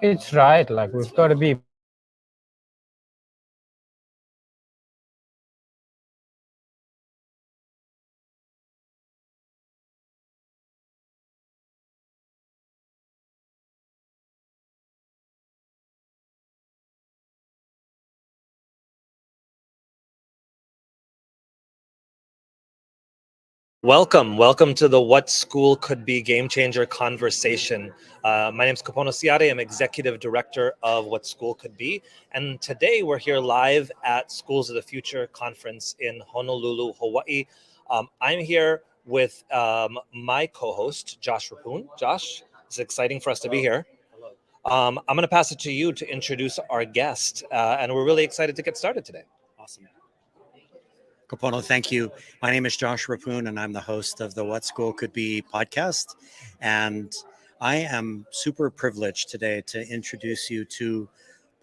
It's right. Like we've got to be Welcome to the What School Could Be Game Changer conversation. My name is Kapono Siade. I'm Executive Director of What School Could Be. And today we're here live at Schools of the Future conference in Honolulu, Hawaii. I'm here with my co-host, Josh Rapoon. Josh, it's exciting for us to be here. I'm going to pass it to you to introduce our guest, and we're really excited to get started today. Awesome. Kapono, thank you. My name is Josh Rapoon, and I'm the host of the What School Could Be podcast. And I am super privileged today to introduce you to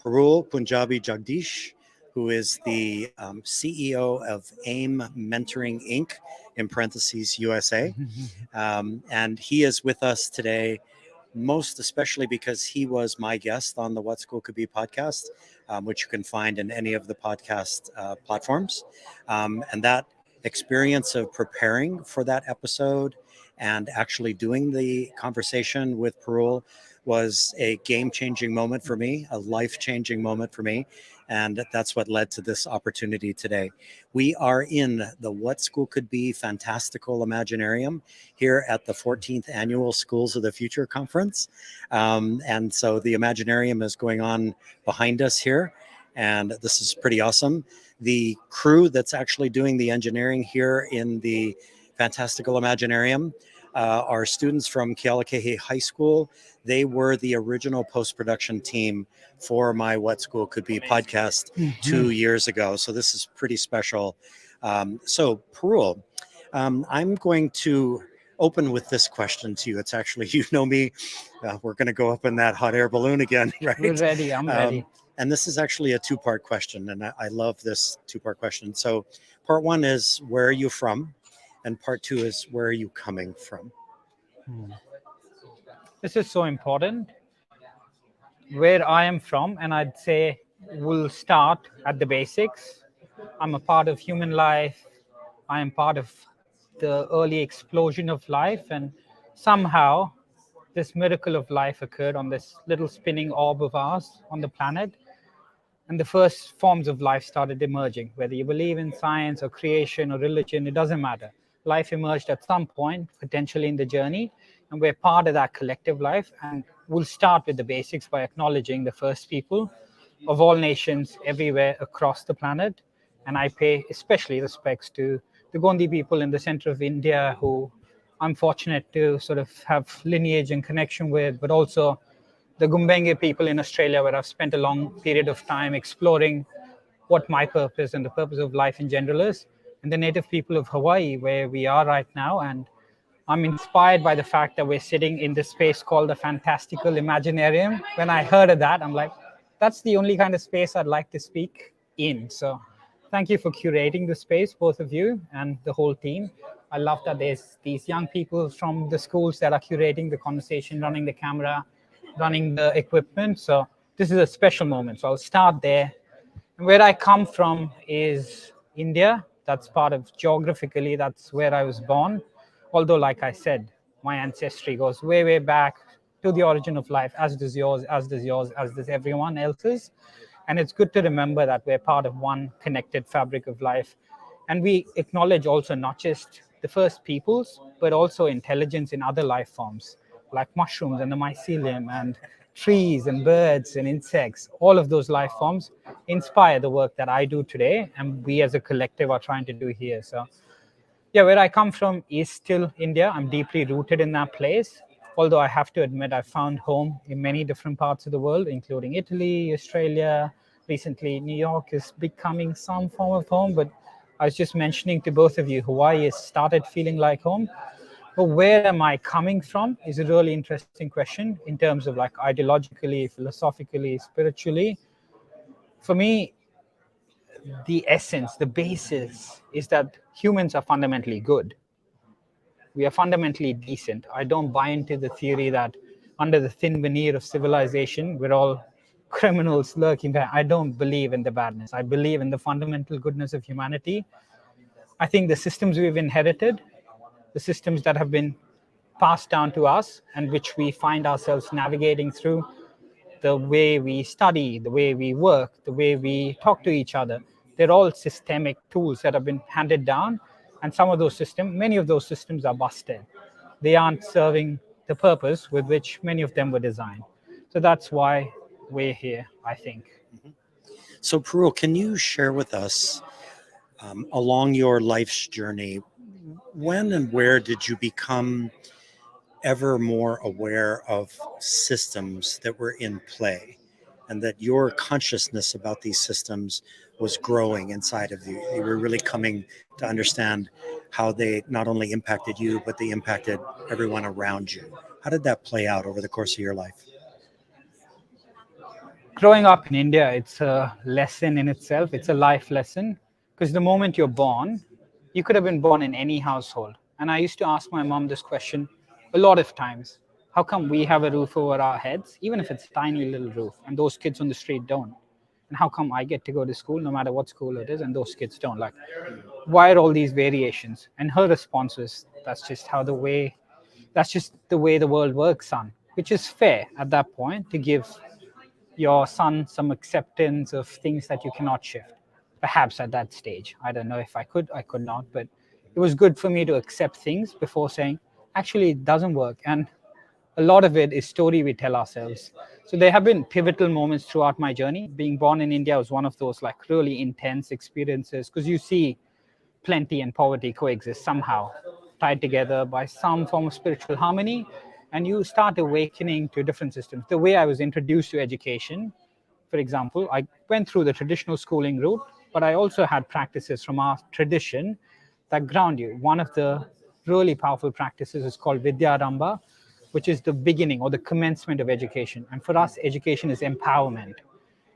Parul Punjabi Jagdish, who is the CEO of AIME Mentoring Inc., in parentheses, USA. And he is with us today, most especially because he was my guest on the What School Could Be podcast, which you can find in any of the podcast platforms. And that experience of preparing for that episode and actually doing the conversation with Parul was a game-changing moment for me, a life-changing moment for me. And that's what led to this opportunity today. We are in the What School Could Be Fantastical Imaginarium here at the 14th Annual Schools of the Future Conference. And so the Imaginarium is going on behind us here. And this is pretty awesome. The crew that's actually doing the engineering here in the Fantastical Imaginarium are students from Kealakekee High School. They were the original post-production team for my What School Could Be podcast 2 years ago. So this is pretty special. So Parul, I'm going to open with this question to you. It's actually, you know me, we're going to go up in that hot air balloon again, right? We're ready. I'm ready. And this is actually a two-part question, and I love this two-part question. So part one is, where are you from? And part two is, where are you coming from? This is so important. Where I am from, and I'd say we'll start at the basics. I'm a part of human life. I am part of the early explosion of life, and somehow this miracle of life occurred on this little spinning orb of ours on the planet. And the first forms of life started emerging. Whether you believe in science or creation or religion, it doesn't matter. Life emerged at some point, potentially in the journey, and we're part of that collective life. And we'll start with the basics by acknowledging the first people of all nations everywhere across the planet. And I pay especially respects to the Gondi people in the center of India, who I'm fortunate to sort of have lineage and connection with, but also the Gumbenge people in Australia, where I've spent a long period of time exploring what my purpose and the purpose of life in general is, and the native people of Hawaii, where we are right now. And I'm inspired by the fact that we're sitting in this space called the Fantastical Imaginarium. When I heard of that, I'm like, that's the only kind of space I'd like to speak in. So thank you for curating the space, both of you and the whole team. I love that there's these young people from the schools that are curating the conversation, running the camera, running the equipment. So this is a special moment. So I'll start there. And where I come from is India. That's part of geographically, that's where I was born. Although, like I said, my ancestry goes way, way back to the origin of life, as does yours, as does yours, as does everyone else's. And it's good to remember that we're part of one connected fabric of life. And we acknowledge also not just the first peoples, but also intelligence in other life forms, like mushrooms and the mycelium and trees and birds and insects. All of those life forms inspire the work that I do today, and we as a collective are trying to do here. So yeah, where I come from is still India. I'm deeply rooted in that place. Although I have to admit, I found home in many different parts of the world, including Italy, Australia. Recently, New York is becoming some form of home. But I was just mentioning to both of you, Hawaii has started feeling like home. But where am I coming from is a really interesting question in terms of like ideologically, philosophically, spiritually. For me, the essence, the basis is that humans are fundamentally good. We are fundamentally decent. I don't buy into the theory that under the thin veneer of civilization, we're all criminals lurking there. I don't believe in the badness. I believe in the fundamental goodness of humanity. I think the systems we've inherited, the systems that have been passed down to us and which we find ourselves navigating through, the way we study, the way we work, the way we talk to each other, they're all systemic tools that have been handed down. And some of those systems, many of those systems are busted. They aren't serving the purpose with which many of them were designed. So that's why we're here, I think. So, Parul, can you share with us along your life's journey, when and where did you become ever more aware of systems that were in play and that your consciousness about these systems was growing inside of you? You were really coming to understand how they not only impacted you, but they impacted everyone around you. How did that play out over the course of your life? Growing up in India, it's a lesson in itself. It's a life lesson because the moment you're born, you could have been born in any household. And I used to ask my mom this question a lot of times. How come we have a roof over our heads, even if it's a tiny little roof, and those kids on the street don't? And how come I get to go to school no matter what school it is and those kids don't? Like, why are all these variations? And her response was, that's just the way the world works, son. Which is fair at that point to give your son some acceptance of things that you cannot shift. Perhaps at that stage, I don't know if I could not, but it was good for me to accept things before saying, actually, it doesn't work. And a lot of it is story we tell ourselves. So there have been pivotal moments throughout my journey. Being born in India was one of those like really intense experiences because you see plenty and poverty coexist somehow, tied together by some form of spiritual harmony, and you start awakening to different systems. The way I was introduced to education, for example, I went through the traditional schooling route, but I also had practices from our tradition that ground you. One of the really powerful practices is called Vidyarambha, which is the beginning or the commencement of education. And for us, education is empowerment.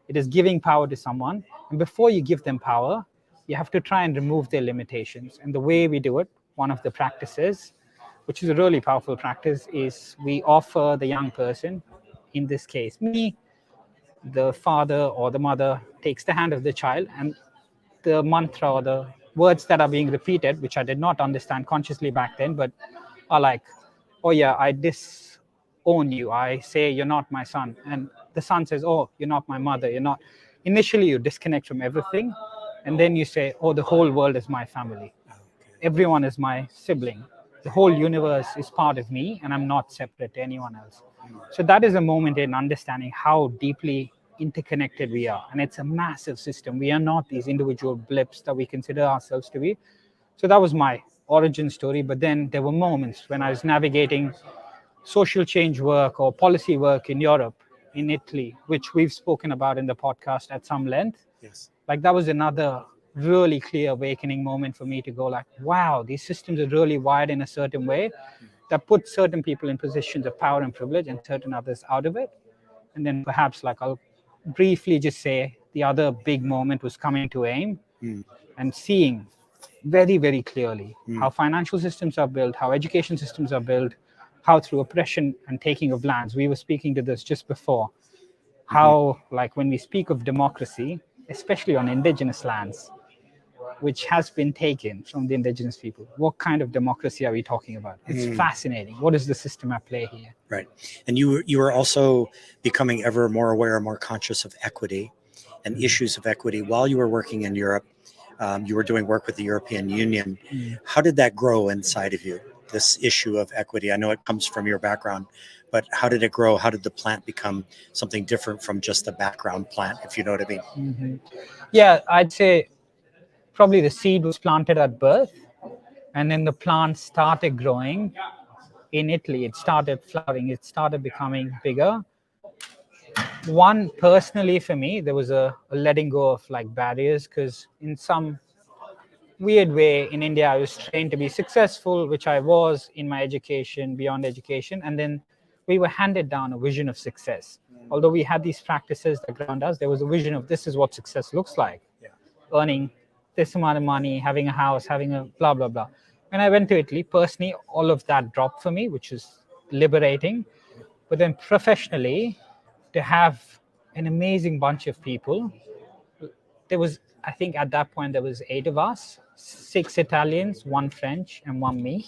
It is giving power to someone. And before you give them power, you have to try and remove their limitations. And the way we do it, one of the practices, which is a really powerful practice, is we offer the young person, in this case, me, the father or the mother takes the hand of the child, and the mantra or the words that are being repeated, which I did not understand consciously back then, but are like, oh yeah, I disown you. I say you're not my son. And the son says, oh, you're not my mother. You're not. Initially, you disconnect from everything. And then you say, oh, the whole world is my family. Everyone is my sibling. The whole universe is part of me, and I'm not separate to anyone else. So that is a moment in understanding how deeply interconnected we are. And it's a massive system. We are not these individual blips that we consider ourselves to be. So that was my origin story. But then there were moments when I was navigating social change work or policy work in Europe, in Italy, which we've spoken about in the podcast at some length. Yes. Like that was another really clear awakening moment for me to go like, wow, these systems are really wired in a certain way that put certain people in positions of power and privilege and certain others out of it. And then perhaps like I'll briefly just say the other big moment was coming to AIME and seeing very, very clearly how financial systems are built, how education systems are built, how through oppression and taking of lands, we were speaking to this just before, how like when we speak of democracy, especially on indigenous lands, which has been taken from the indigenous people, what kind of democracy are we talking about? It's fascinating. What is the system at play here? Right. And you were also becoming ever more aware, more conscious of equity and issues of equity while you were working in Europe. You were doing work with the European Union. How did that grow inside of you, this issue of equity? I know it comes from your background, but how did it grow? How did the plant become something different from just a background plant, if you know what I mean? Yeah, I'd say probably the seed was planted at birth, and then the plant started growing. In Italy, it started flowering, it started becoming bigger. One, personally for me, there was a letting go of like barriers, because in some weird way in India, I was trained to be successful, which I was in my education, beyond education. And then we were handed down a vision of success. Although we had these practices that ground us, there was a vision of this is what success looks like. Earning this amount of money, having a house, having a blah, blah, blah. When I went to Italy, personally, all of that dropped for me, which is liberating. But then professionally, to have an amazing bunch of people, there was, I think at that point, there was 8 of us, 6 Italians, 1 French, and 1 me.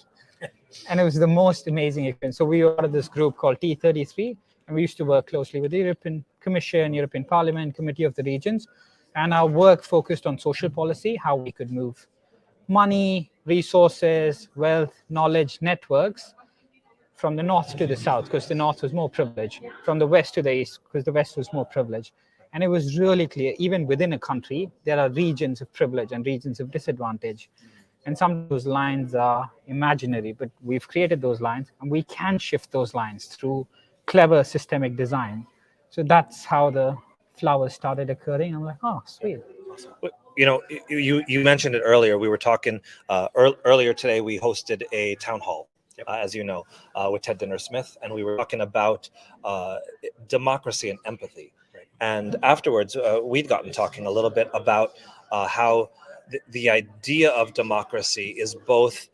And it was the most amazing experience. So we were part of this group called T33, and we used to work closely with the European Commission, European Parliament, Committee of the Regions, and our work focused on social policy, how we could move money, resources, wealth, knowledge, networks from the north to the south, because the north was more privileged, from the west to the east, because the west was more privileged. And it was really clear, even within a country, there are regions of privilege and regions of disadvantage. And some of those lines are imaginary, but we've created those lines, and we can shift those lines through clever systemic design. So that's how the flowers started occurring. I'm like, oh, sweet. You know, you mentioned it earlier. We were talking earlier today. We hosted a town hall, as you know, with Ted Dinner Smith, and we were talking about democracy and empathy. And afterwards, we'd gotten talking a little bit about how the idea of democracy is both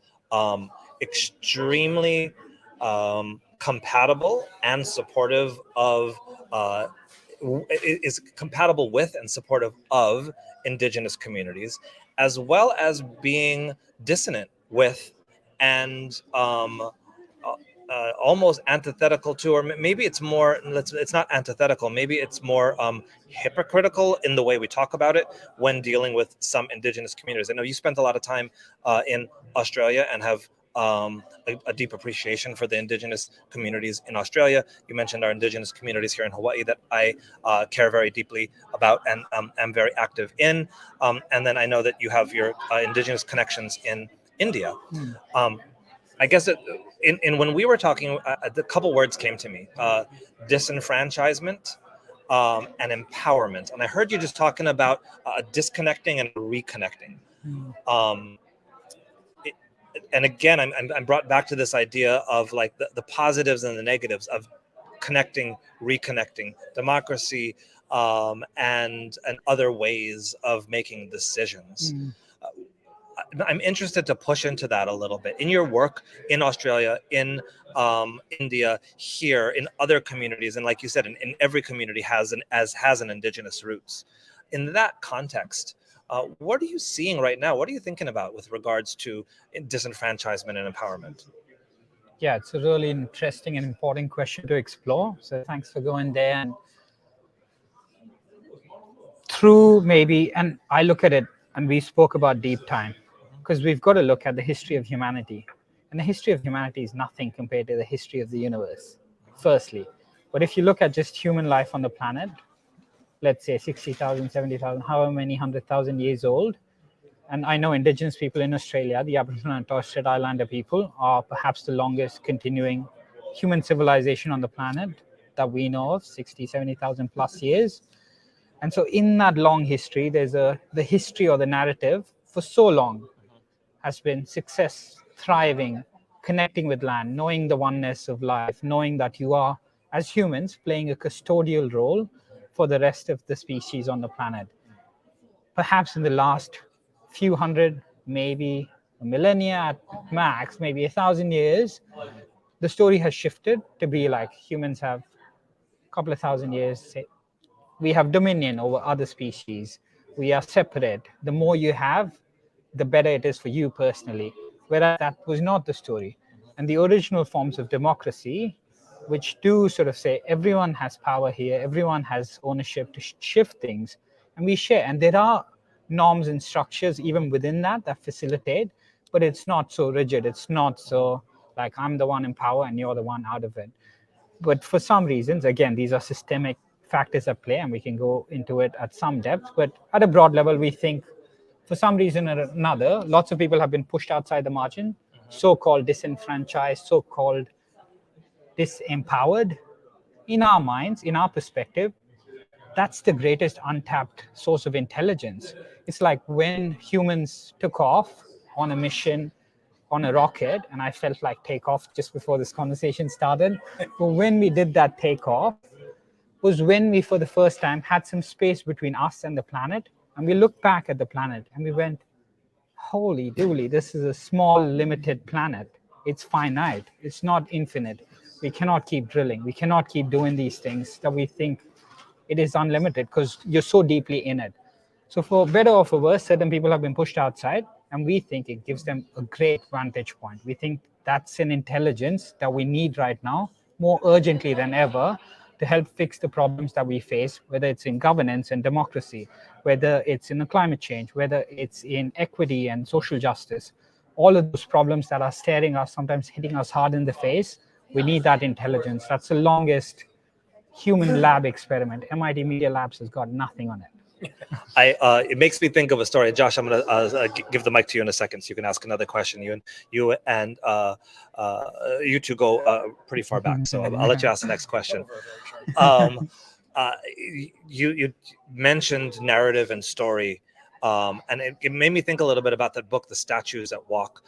extremely compatible and supportive of is compatible with and supportive of indigenous communities, as well as being dissonant with and almost antithetical to, or maybe it's more, it's not antithetical, maybe it's more hypocritical in the way we talk about it when dealing with some indigenous communities. I know you spent a lot of time in Australia and have a deep appreciation for the indigenous communities in Australia. You mentioned our indigenous communities here in Hawaii that I care very deeply about and am very active in. And then I know that you have your indigenous connections in India. I guess when we were talking, a couple words came to me: disenfranchisement and empowerment. And I heard you just talking about disconnecting and reconnecting. And again, I'm brought back to this idea of like the positives and the negatives of connecting, reconnecting, democracy, and other ways of making decisions. I'm interested to push into that a little bit in your work in Australia, in India, here, in other communities, and like you said, in every community has an indigenous roots. In that context, what are you seeing right now? What are you thinking about with regards to disenfranchisement and empowerment? Yeah, it's a really interesting and important question to explore. So thanks for going there. And through maybe, and I look at it, and we spoke about deep time, because we've got to look at the history of humanity. And the history of humanity is nothing compared to the history of the universe, firstly. But if you look at just human life on the planet, let's say 60,000, 70,000, however many 100,000 years old. And I know indigenous people in Australia, the Aboriginal and Torres Strait Islander people, are perhaps the longest continuing human civilization on the planet that we know of, 60, 70,000 plus years. And so in that long history, the history or the narrative for so long has been success, thriving, connecting with land, knowing the oneness of life, knowing that you are, as humans, playing a custodial role for the rest of the species on the planet. Perhaps in the last few hundred, maybe a millennia at max, maybe 1,000 years, the story has shifted to be like humans have a couple of thousand years, say, we have dominion over other species. We are separate. The more you have, the better it is for you personally. Whereas that was not the story. And the original forms of democracy, which do sort of say everyone has power here, everyone has ownership to shift things, and we share. And there are norms and structures even within that facilitate, but it's not so rigid. It's not so like I'm the one in power and you're the one out of it. But for some reasons, again, these are systemic factors at play, and we can go into it at some depth. But at a broad level, we think for some reason or another, lots of people have been pushed outside the margin, so-called disenfranchised, so-called disempowered. In our minds, in our perspective, that's the greatest untapped source of intelligence. It's like when humans took off on a mission on a rocket, and I felt like takeoff just before this conversation started. But when we did that takeoff was when we, for the first time, had some space between us and the planet. And we looked back at the planet and we went, holy dooly, this is a small, limited planet. It's finite. It's not infinite. We cannot keep drilling. We cannot keep doing these things that we think it is unlimited because you're so deeply in it. So for better or for worse, certain people have been pushed outside, and we think it gives them a great vantage point. We think that's an intelligence that we need right now, more urgently than ever, to help fix the problems that we face, whether it's in governance and democracy, whether it's in the climate change, whether it's in equity and social justice. All of those problems that are staring us, sometimes hitting us hard in the face, we need that intelligence. That's the longest human lab experiment. MIT Media Labs has got nothing on it. It makes me think of a story. Josh, I'm going to give the mic to you in a second, so you can ask another question. You two go pretty far back, so I'll let you ask the next question. You mentioned narrative and story, and it made me think a little bit about that book, The Statues that Walk,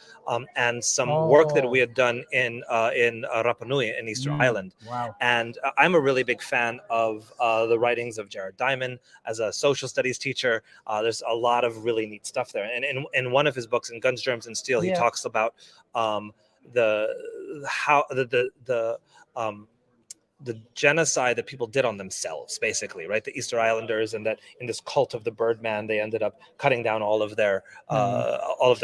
and some work that we had done in Rapa Nui in Easter Island. Wow. And I'm a really big fan of the writings of Jared Diamond as a social studies teacher. There's a lot of really neat stuff there. And in one of his books, in Guns, Germs, and Steel, he talks about the genocide that people did on themselves, basically, right? The Easter Islanders, and that in this cult of the Birdman, they ended up cutting down all of their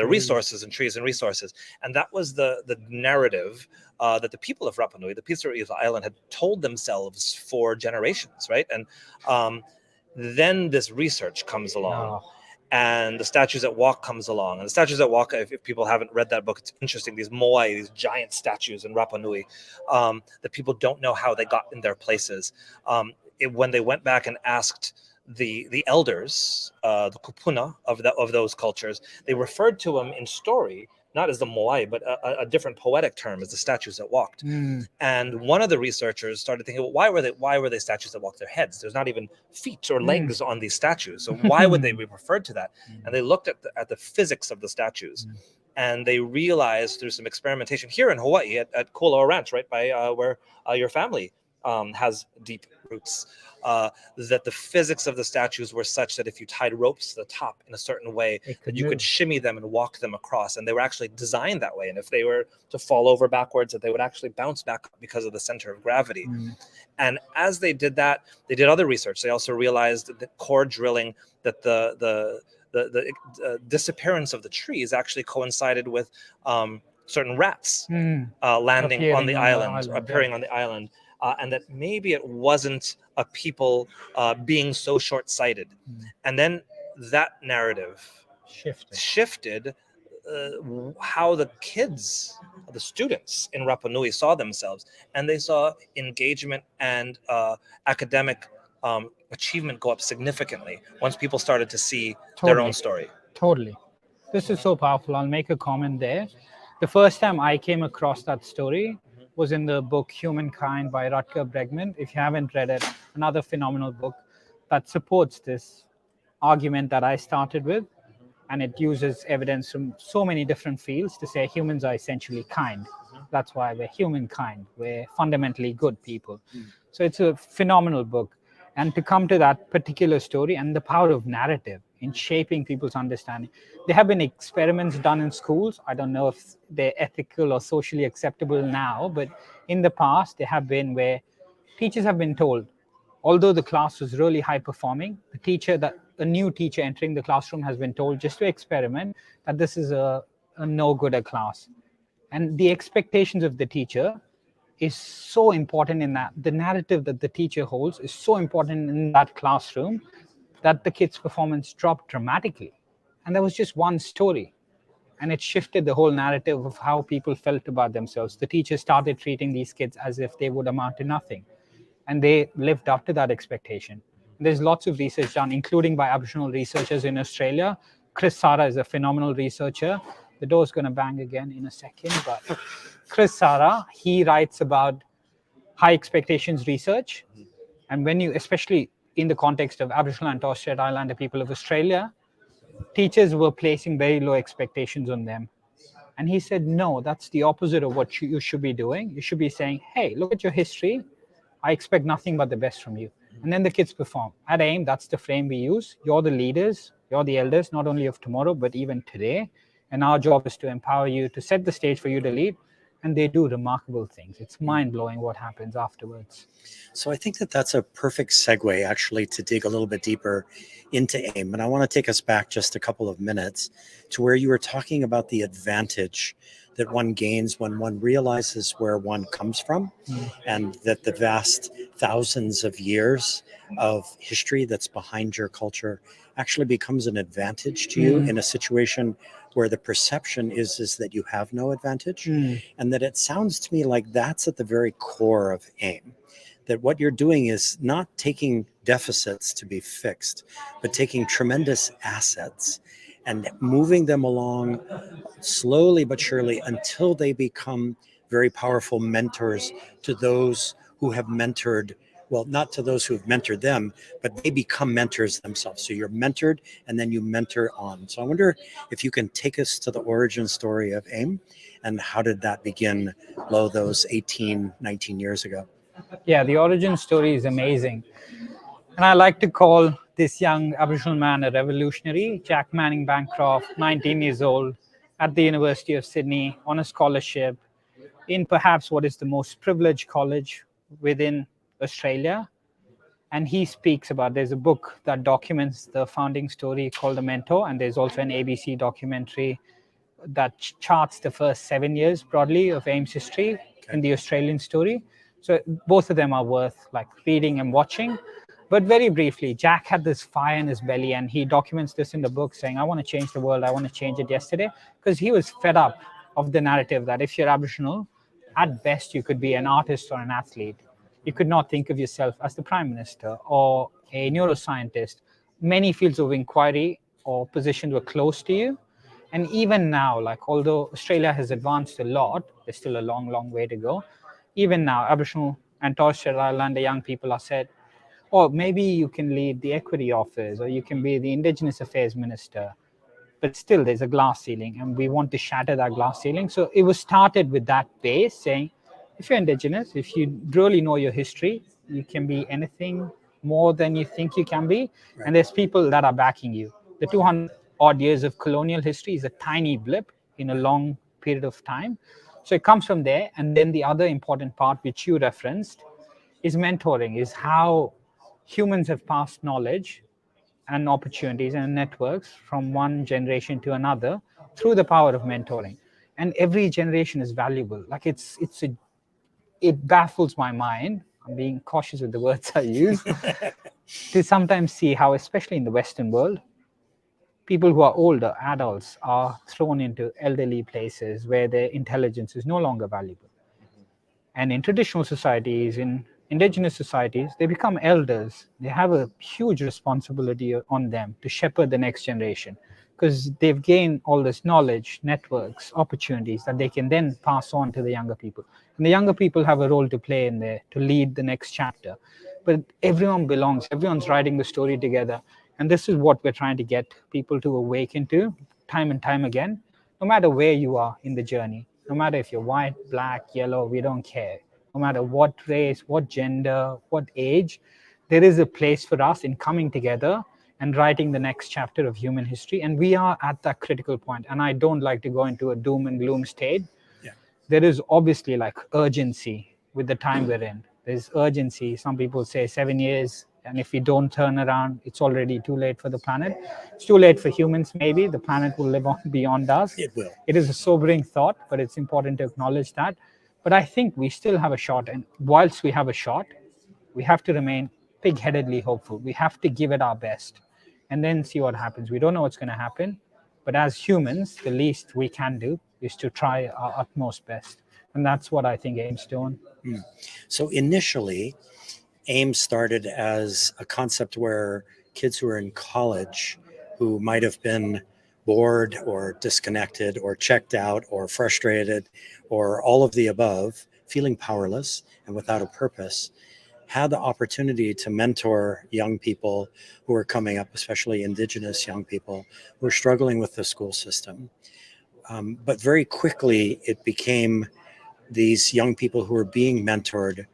resources and trees and resources. And that was the narrative that the people of Rapa Nui, the people of the island, had told themselves for generations, right? And then this research comes along. And The Statues that Walk comes along. And The Statues that Walk, if people haven't read that book, it's interesting. These moai, these giant statues in Rapa Nui, that people don't know how they got in their places. When they went back and asked the elders, the kupuna of those cultures, they referred to them in story, not as the moai, but a different poetic term, as the statues that walked. And one of the researchers started thinking, well, why were they statues that walked? Their heads. There's not even feet or legs on these statues. So why would they be referred to that? And they looked at the physics of the statues. And they realized through some experimentation here in Hawaii at Kualoa Ranch, right by where your family has deep roots, that the physics of the statues were such that if you tied ropes to the top in a certain way, that you could shimmy them and walk them across. And they were actually designed that way. And if they were to fall over backwards, that they would actually bounce back up because of the center of gravity. And as they did that, they did other research. They also realized that core drilling, that the disappearance of the trees actually coincided with certain rats landing on the island, appearing on the island. And that maybe it wasn't a people being so short-sighted. And then that narrative shifted how the kids, the students in Rapa Nui saw themselves. And they saw engagement and academic achievement go up significantly once people started to see their own story. Totally. This is so powerful. I'll make a comment there. The first time I came across that story was in the book Humankind by Rutger Bregman. If you haven't read it, another phenomenal book that supports this argument that I started with. And it uses evidence from so many different fields to say humans are essentially kind. That's why we're humankind. We're fundamentally good people. So it's a phenomenal book. And to come to that particular story and the power of narrative in shaping people's understanding. There have been experiments done in schools. I don't know if they're ethical or socially acceptable now, but in the past, there have been where teachers have been told, although the class was really high performing, a new teacher entering the classroom has been told just to experiment that this is a no-gooder class. And the expectations of the teacher is so important in that. The narrative that the teacher holds is so important in that classroom that the kids' performance dropped dramatically. And there was just one story. And it shifted the whole narrative of how people felt about themselves. The teachers started treating these kids as if they would amount to nothing. And they lived up to that expectation. There's lots of research done, including by Aboriginal researchers in Australia. Chris Sara is a phenomenal researcher. The door's going to bang again in a second. But Chris Sara, he writes about high expectations research. And when you, especially in the context of Aboriginal and Torres Strait Islander people of Australia, teachers were placing very low expectations on them. And he said, no, that's the opposite of what you should be doing. You should be saying, hey, look at your history. I expect nothing but the best from you. And then the kids perform. At AIME, that's the frame we use. You're the leaders, you're the elders, not only of tomorrow, but even today. And our job is to empower you, to set the stage for you to lead. and they do remarkable things. It's mind-blowing what happens afterwards. So I think that that's a perfect segue actually to dig a little bit deeper into AIM. And I want to take us back just a couple of minutes to where you were talking about the advantage that one gains when one realizes where one comes from, and that the vast thousands of years of history that's behind your culture actually becomes an advantage to you in a situation where the perception is that you have no advantage. And that it sounds to me like that's at the very core of AIM. That what you're doing is not taking deficits to be fixed, but taking tremendous assets and moving them along slowly but surely until they become very powerful mentors to those who have mentored, well, not to those who have mentored them, but they become mentors themselves. So you're mentored and then you mentor on. So I wonder if you can take us to the origin story of AIM and how did that begin, those 18, 19 years ago? Yeah, the origin story is amazing. And I like to call this young Aboriginal man a revolutionary. Jack Manning Bancroft, 19 years old, at the University of Sydney on a scholarship in perhaps what is the most privileged college within Australia. And he speaks about, there's a book that documents the founding story called The Mentor, and there's also an ABC documentary that charts the first 7 years broadly of AIM's history in the Australian story. So both of them are worth like reading and watching. But very briefly, Jack had this fire in his belly, and he documents this in the book saying, I want to change the world. I want to change it yesterday, because he was fed up of the narrative that if you're Aboriginal, at best you could be an artist or an athlete. You could not think of yourself as the prime minister or a neuroscientist. Many fields of inquiry or positions were close to you. And even now, like although Australia has advanced a lot, there's still a long, long way to go. Even now, Aboriginal and Torres Strait Islander young people are said, or maybe you can lead the equity office, or you can be the Indigenous Affairs Minister. But still, there's a glass ceiling, and we want to shatter that glass ceiling. So it was started with that base, saying, if you're Indigenous, if you really know your history, you can be anything more than you think you can be. Right. And there's people that are backing you. The 200 odd years of colonial history is a tiny blip in a long period of time. So it comes from there. And then the other important part, which you referenced, is mentoring, is how humans have passed knowledge and opportunities and networks from one generation to another through the power of mentoring. And every generation is valuable. Like it baffles my mind. I'm being cautious with the words I use to sometimes see how, especially in the Western world, people who are older, adults, are thrown into elderly places where their intelligence is no longer valuable. And in traditional societies, in indigenous societies, they become elders. They have a huge responsibility on them to shepherd the next generation, because they've gained all this knowledge, networks, opportunities that they can then pass on to the younger people. And the younger people have a role to play in there to lead the next chapter. But everyone belongs, everyone's writing the story together. And this is what we're trying to get people to awaken to time and time again, no matter where you are in the journey. No matter if you're white, black, yellow, we don't care. No matter what race, what gender, what age, there is a place for us in coming together and writing the next chapter of human history. And we are at that critical point. And I don't like to go into a doom and gloom state. Yeah. There is obviously like urgency with the time we're in. There's urgency. Some people say 7 years. And if we don't turn around, it's already too late for the planet. It's too late for humans, maybe. The planet will live on beyond us. It will. It is a sobering thought, but it's important to acknowledge that. But I think we still have a shot. And whilst we have a shot, we have to remain pig-headedly hopeful. We have to give it our best and then see what happens. We don't know what's going to happen. But as humans, the least we can do is to try our utmost best. And that's what I think AIM's doing. So initially, AIM started as a concept where kids who are in college who might have been bored or disconnected or checked out or frustrated or all of the above, feeling powerless and without a purpose, had the opportunity to mentor young people who are coming up, especially Indigenous young people who are struggling with the school system. But very quickly, it became these young people who are being mentored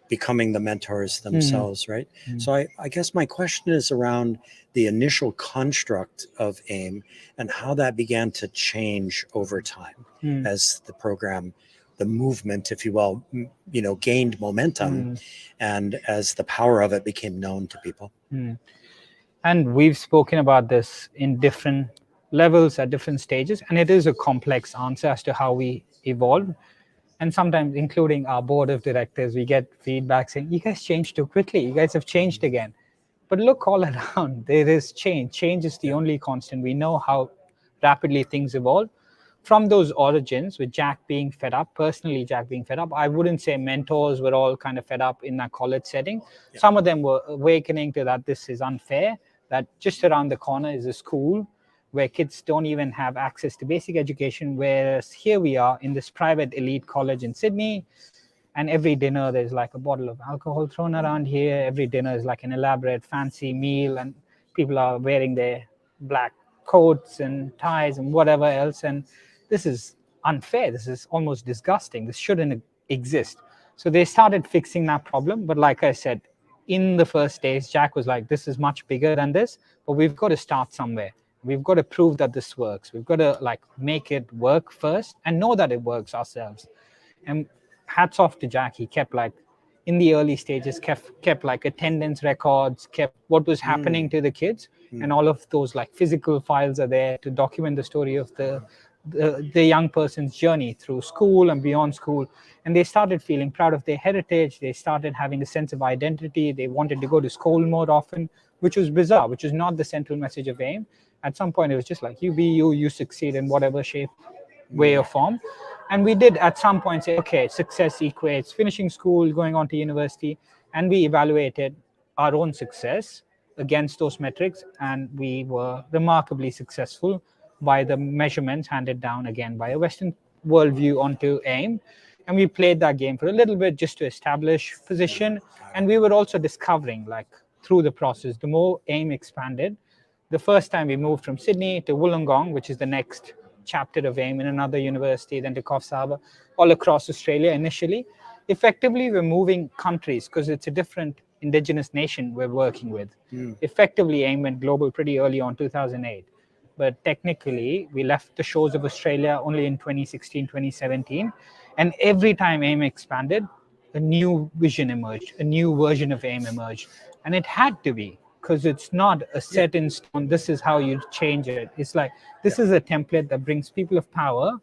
becoming the mentors themselves, right? So I guess my question is around the initial construct of AIM and how that began to change over time as the program the movement, if you will, gained momentum, and as the power of it became known to people. And we've spoken about this in different levels at different stages, and it is a complex answer as to how we evolve. And sometimes, including our board of directors, we get feedback saying, you guys changed too quickly, you guys have changed again. But look all around, there is change. Change is the only constant. We know how rapidly things evolve. From those origins, with Jack being fed up, personally, Jack being fed up, I wouldn't say mentors were all kind of fed up in that college setting. Some of them were awakening to that this is unfair, that just around the corner is a school where kids don't even have access to basic education, whereas here we are in this private elite college in Sydney, and every dinner there's like a bottle of alcohol thrown around here. Every dinner is like an elaborate fancy meal, and people are wearing their black coats and ties and whatever else. And this is unfair. This is almost disgusting. This shouldn't exist. So they started fixing that problem. But like I said, in the first days, Jack was like, this is much bigger than this, but we've got to start somewhere. We've got to prove that this works. We've got to like make it work first and know that it works ourselves. And hats off to Jack. He kept like in the early stages, kept like attendance records, kept what was happening to the kids, and all of those like physical files are there to document the story of the young person's journey through school and beyond school. And they started feeling proud of their heritage. They started having a sense of identity. They wanted to go to school more often, which was bizarre, which was not the central message of AIME. At some point, it was just like, you be you, you succeed in whatever shape, way or form. And we did at some point say, okay, success equates finishing school, going on to university. And we evaluated our own success against those metrics. And we were remarkably successful by the measurements handed down again by a Western worldview onto AIME. And we played that game for a little bit just to establish position. And we were also discovering, like through the process, the more AIME expanded, the first time we moved from Sydney to Wollongong, which is the next chapter of AIME in another university, then to Coffs Harbour, all across Australia initially. Effectively, we're moving countries because it's a different Indigenous nation we're working with. Effectively, AIME went global pretty early on, 2008. But technically, we left the shores of Australia only in 2016, 2017. And every time AIME expanded, a new vision emerged, a new version of AIME emerged. And it had to be, because it's not a set in stone, this is how you change it. It's like, this is a template that brings people of power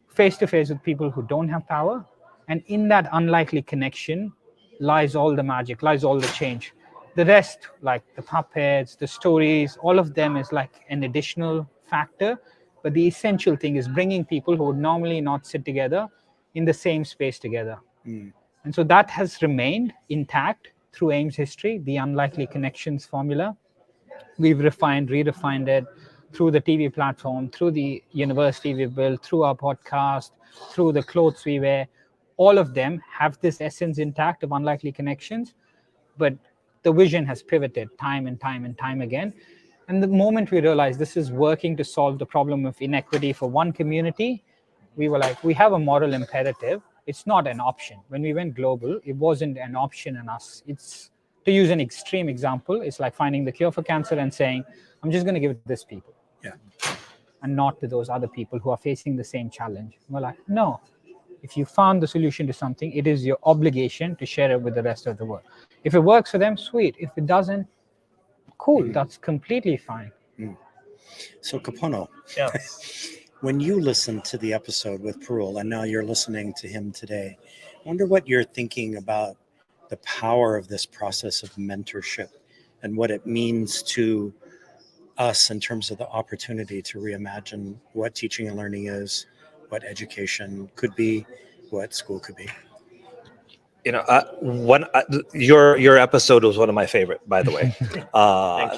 face to face with people who don't have power. And in that unlikely connection lies all the magic, lies all the change. The rest, like the puppets, the stories, all of them is like an additional factor. But the essential thing is bringing people who would normally not sit together in the same space together. And so that has remained intact through AIME's history, the unlikely connections formula. We've redefined it through the TV platform, through the university we've built, through our podcast, through the clothes we wear. All of them have this essence intact of unlikely connections, but the vision has pivoted time and time and time again. And the moment we realized this is working to solve the problem of inequity for one community, we were like, we have a moral imperative. It's not an option. When we went global, it wasn't an option in us. It's, to use an extreme example, it's like finding the cure for cancer and saying, I'm just going to give it to this people. And not to those other people who are facing the same challenge. We're like, no. If you found the solution to something, it is your obligation to share it with the rest of the world. If it works for them, sweet. If it doesn't, cool. That's completely fine. So Kapono, Yes. when you listened to the episode with Parul, and now you're listening to him today, I wonder what you're thinking about the power of this process of mentorship and what it means to us in terms of the opportunity to reimagine what teaching and learning is, what education could be, what school could be. You know, your episode was one of my favorite, by the way. Thank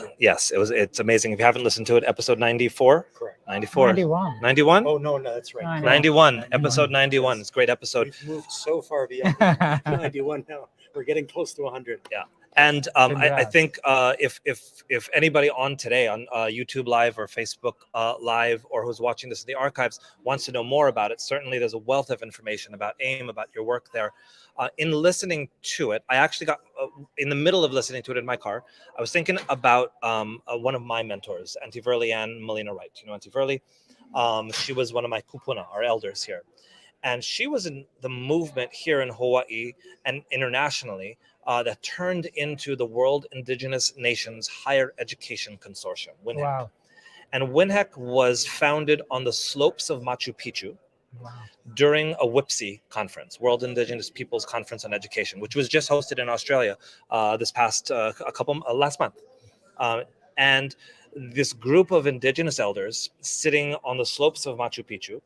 you. Yes, it's amazing. If you haven't listened to it, episode 94. Correct. 94. 91. 91? Oh, no, that's right. 91. Episode 91. It's a great episode. We've moved so far beyond 91 now. We're getting close to 100. Yeah. And I Congrats. think if anybody on today on YouTube Live or Facebook Live, or who's watching this in the archives wants to know more about it, certainly there's a wealth of information about AIME, about your work there. In listening to it, I actually got in the middle of listening to it in my car. I was thinking about one of my mentors, Auntie Verley Ann Melina Wright. You know Auntie Verley? She was one of my kupuna, our elders here. And she was in the movement here in Hawaii and internationally that turned into the World Indigenous Nations Higher Education Consortium, WINHEC. Wow. And WINHEC was founded on the slopes of Machu Picchu Wow. during a WIPSI conference, World Indigenous Peoples Conference on Education, which was just hosted in Australia this past last month. And this group of indigenous elders sitting on the slopes of Machu Picchu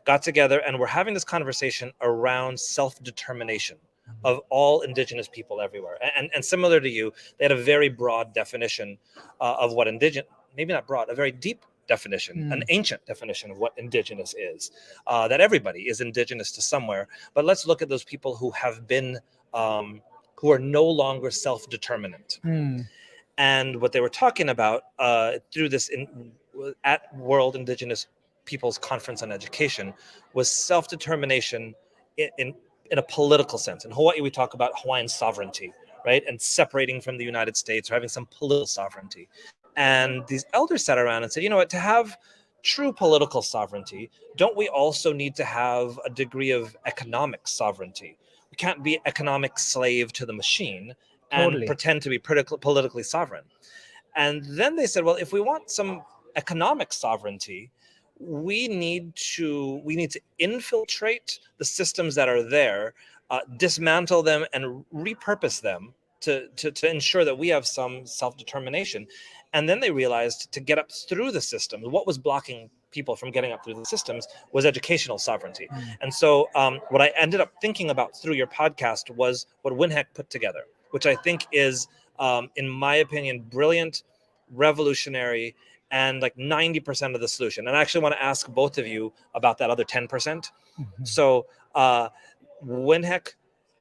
got together and were having this conversation around self-determination of all indigenous people everywhere. And similar to you, they had a very broad definition of what indigenous, maybe not broad, a very deep definition, an ancient definition of what indigenous is, that everybody is indigenous to somewhere. But let's look at those people who have been, who are no longer self-determinant. And what they were talking about through this at World Indigenous Peoples Conference on Education was self-determination in a political sense. In Hawaii, we talk about Hawaiian sovereignty, right? And separating from the United States or having some political sovereignty. And these elders sat around and said, you know what, to have true political sovereignty, don't we also need to have a degree of economic sovereignty? We can't be economic slave to the machine and pretend to be politically sovereign. And then they said, well, if we want some economic sovereignty, we need to infiltrate the systems that are there, dismantle them and repurpose them to ensure that we have some self-determination. And then they realized to get up through the system, what was blocking people from getting up through the systems was educational sovereignty. And so what I ended up thinking about through your podcast was what WINHEC put together, which I think is, in my opinion, brilliant, revolutionary, and like 90% of the solution. And I actually want to ask both of you about that other 10%. So WINHEC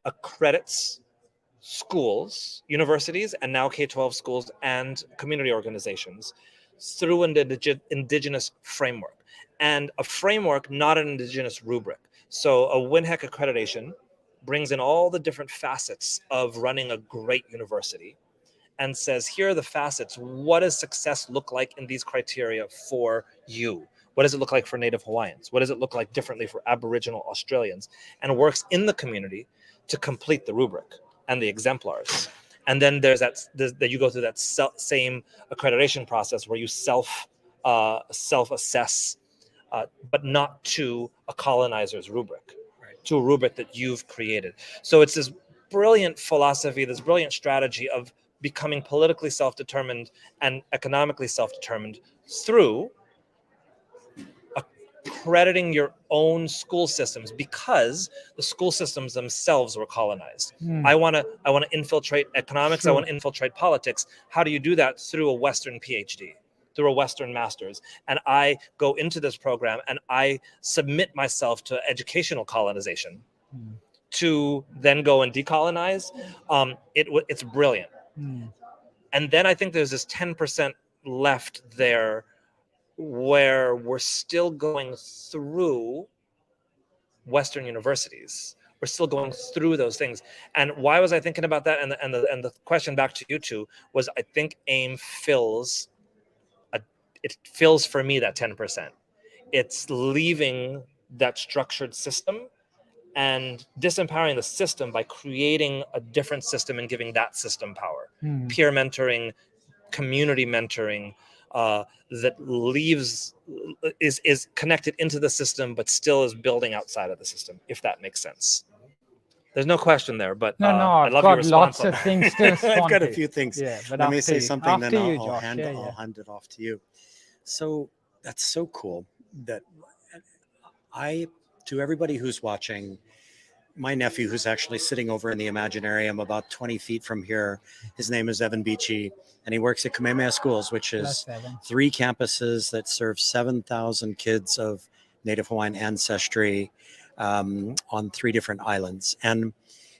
accredits schools, universities, and now K-12 schools and community organizations through an indigenous framework. And a framework, not an indigenous rubric. So a WINHEC accreditation brings in all the different facets of running a great university and says, here are the facets. What does success look like in these criteria for you? What does it look like for Native Hawaiians? What does it look like differently for Aboriginal Australians? And works in the community to complete the rubric and the exemplars. And then there's that you go through that same accreditation process where you self-assess, but not to a colonizer's rubric, to a rubric that you've created. So it's this brilliant philosophy, this brilliant strategy of becoming politically self-determined and economically self-determined through accrediting your own school systems, because the school systems themselves were colonized. I want to infiltrate economics. I want to infiltrate politics. How do you do that? Through a Western PhD, through a Western master's. And I go into this program and I submit myself to educational colonization to then go and decolonize. It's brilliant. And then I think there's this 10% left there where we're still going through Western universities. We're still going through those things. And why was I thinking about that? And the question back to you two was, I think AIME fills for me that 10%. It's leaving that structured system and disempowering the system by creating a different system and giving that system power. Peer mentoring, community mentoring, that is connected into the system, but still is building outside of the system, if that makes sense. There's no question there, but I love your response. Lots of things to respond I've got to. a few things. Yeah, but let me say something, then I'll hand it off to you. So that's so cool that to everybody who's watching, my nephew, who's actually sitting over in the Imaginarium about 20 feet from here, his name is Evan Beachy, and he works at Kamehameha Schools, which is 3 campuses that serve 7,000 kids of Native Hawaiian ancestry on 3 different islands. And